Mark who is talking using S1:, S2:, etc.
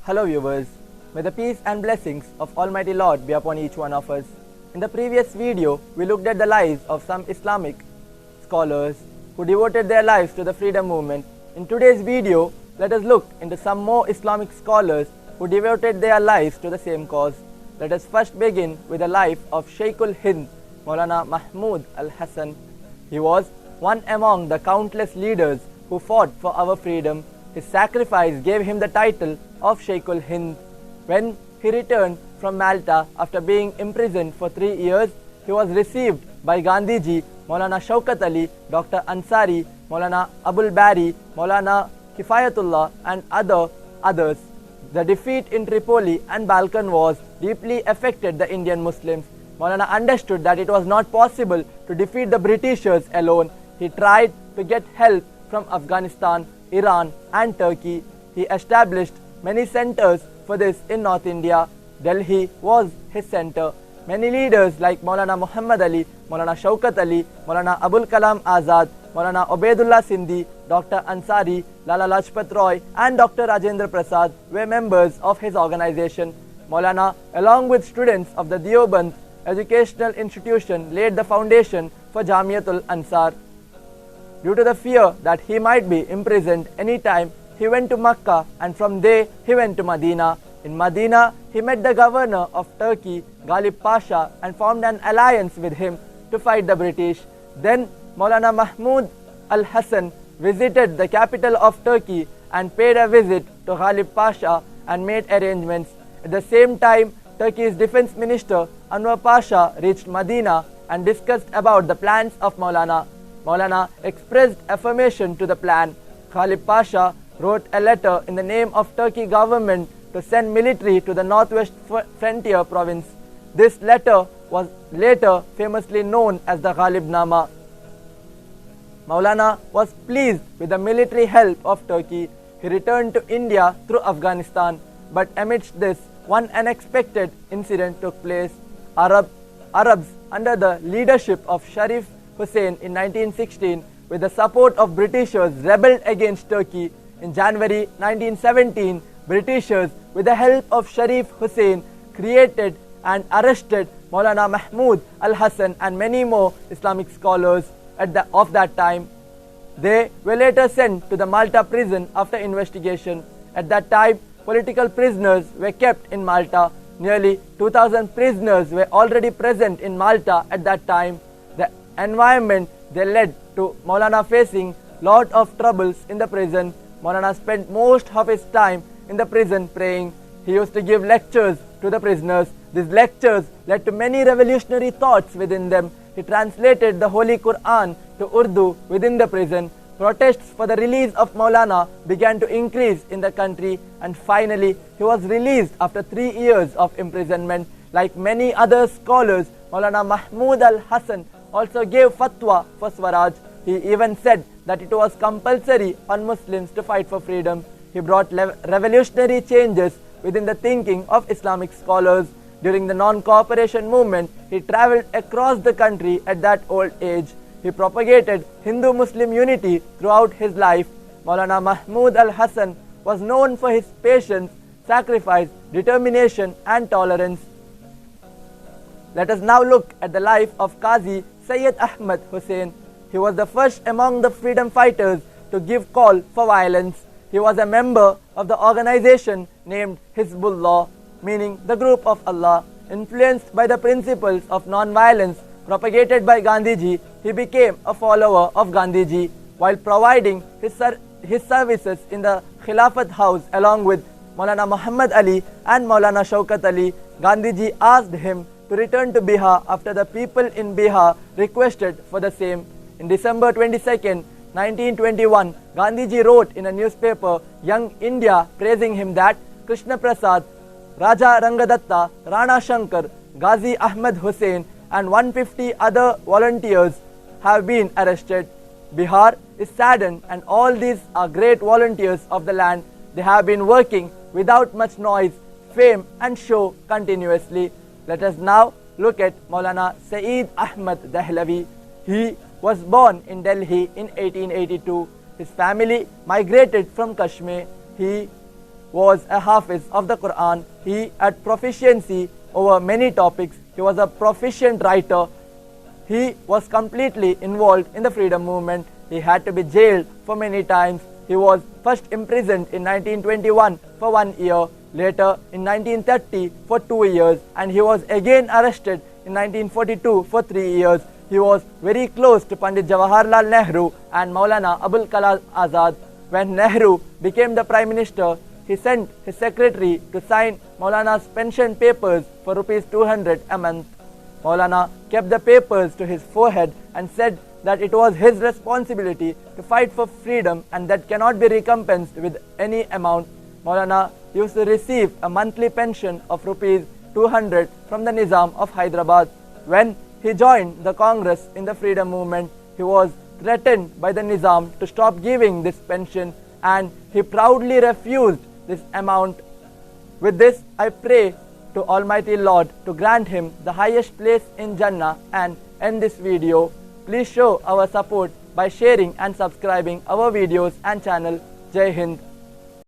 S1: Hello viewers, may the peace and blessings of Almighty Lord be upon each one of us. In the previous video, we looked at the lives of some Islamic scholars who devoted their lives to the freedom movement. In today's video, let us look into some more Islamic scholars who devoted their lives to the same cause. Let us first begin with the life of Shaykhul Hind, Maulana Mahmud al-Hasan. He was one among the countless leaders who fought for our freedom. His sacrifice gave him the title of Shaykhul Hind. When he returned from Malta after being imprisoned for 3 years, he was received by Gandhiji, Maulana Shaukat Ali, Dr. Ansari, Maulana Abul Bari, Maulana Kifayatullah and others. The defeat in Tripoli and Balkan Wars deeply affected the Indian Muslims. Maulana understood that it was not possible to defeat the Britishers alone. He tried to get help from Afghanistan, Iran and Turkey. He established many centers for this in North India. Delhi was his center. Many leaders like Maulana Muhammad Ali, Maulana Shaukat Ali, Maulana Abul Kalam Azad, Maulana Obaidullah Sindhi, Dr. Ansari, Lala Lajpat Roy and Dr. Rajendra Prasad were members of his organization. Maulana, along with students of the Deoband educational institution, laid the foundation for Jamiatul Ansar. Due to the fear that he might be imprisoned any time, he went to Makkah and from there he went to Medina. In Medina, he met the governor of Turkey, Ghalib Pasha, and formed an alliance with him to fight the British. Then Maulana Mahmud al-Hasan visited the capital of Turkey and paid a visit to Ghalib Pasha and made arrangements. At the same time, Turkey's defense minister Anwar Pasha reached Medina and discussed about the plans of Maulana. Maulana expressed affirmation to the plan. Ghalib Pasha wrote a letter in the name of Turkey government to send military to the northwest frontier province. This letter was later famously known as the Ghalibnama. Maulana was pleased with the military help of Turkey. He returned to India through Afghanistan, but amidst this, one unexpected incident took place. Arabs under the leadership of Sharif Hussain in 1916, with the support of Britishers, rebelled against Turkey. In January 1917, Britishers, with the help of Sharif Hussain, created and arrested Maulana Mahmud al-Hasan and many more Islamic scholars of that time. They were later sent to the Malta prison after investigation. At that time, political prisoners were kept in Malta. Nearly 2,000 prisoners were already present in Malta at that time. The environment they led to Maulana facing lot of troubles in the prison. Maulana spent most of his time in the prison praying. He used to give lectures to the prisoners. These lectures led to many revolutionary thoughts within them. He translated the Holy Quran to Urdu within the prison. Protests for the release of Maulana began to increase in the country, and finally he was released after 3 years of imprisonment. Like many other scholars, Maulana Mahmud al-Hasan also gave fatwa for Swaraj. He even said that it was compulsory on Muslims to fight for freedom. He brought revolutionary changes within the thinking of Islamic scholars. During the non-cooperation movement, he travelled across the country at that old age. He propagated Hindu-Muslim unity throughout his life. Maulana Mahmud al-Hasan was known for his patience, sacrifice, determination and tolerance. Let us now look at the life of Qazi Sayyid Ahmad Hussain. He was the first among the freedom fighters to give call for violence. He was a member of the organization named Hizbullah, meaning the group of Allah. Influenced by the principles of non-violence propagated by Gandhiji, he became a follower of Gandhiji. While providing his services in the Khilafat house along with Maulana Muhammad Ali and Maulana Shaukat Ali, Gandhiji asked him to return to Bihar after the people in Bihar requested for the same. In December 22nd, 1921, Gandhiji wrote in a newspaper, Young India, praising him that Krishna Prasad, Raja Rangadatta, Rana Shankar, Ghazi Ahmad Hussain and 150 other volunteers have been arrested. Bihar is saddened, and all these are great volunteers of the land. They have been working without much noise, fame and show continuously. Let us now look at Maulana Saeed Ahmad Dahlavi. He was born in Delhi in 1882. His family migrated from Kashmir. He was a Hafiz of the Quran. He had proficiency over many topics. He was a proficient writer. He was completely involved in the freedom movement. He had to be jailed for many times. He was first imprisoned in 1921 for 1 year, later in 1930 for 2 years, and he was again arrested in 1942 for 3 years. He was very close to Pandit Jawaharlal Nehru and Maulana Abul Kalam Azad. When Nehru became the Prime Minister, he sent his secretary to sign Maulana's pension papers for Rs 200 a month. Maulana kept the papers to his forehead and said that it was his responsibility to fight for freedom and that cannot be recompensed with any amount. Maulana used to receive a monthly pension of Rs 200 from the Nizam of Hyderabad. When he joined the Congress in the freedom movement, he was threatened by the Nizam to stop giving this pension, and he proudly refused this amount. With this, I pray to Almighty Lord to grant him the highest place in Jannah and end this video. Please show our support by sharing and subscribing our videos and channel. Jai Hind.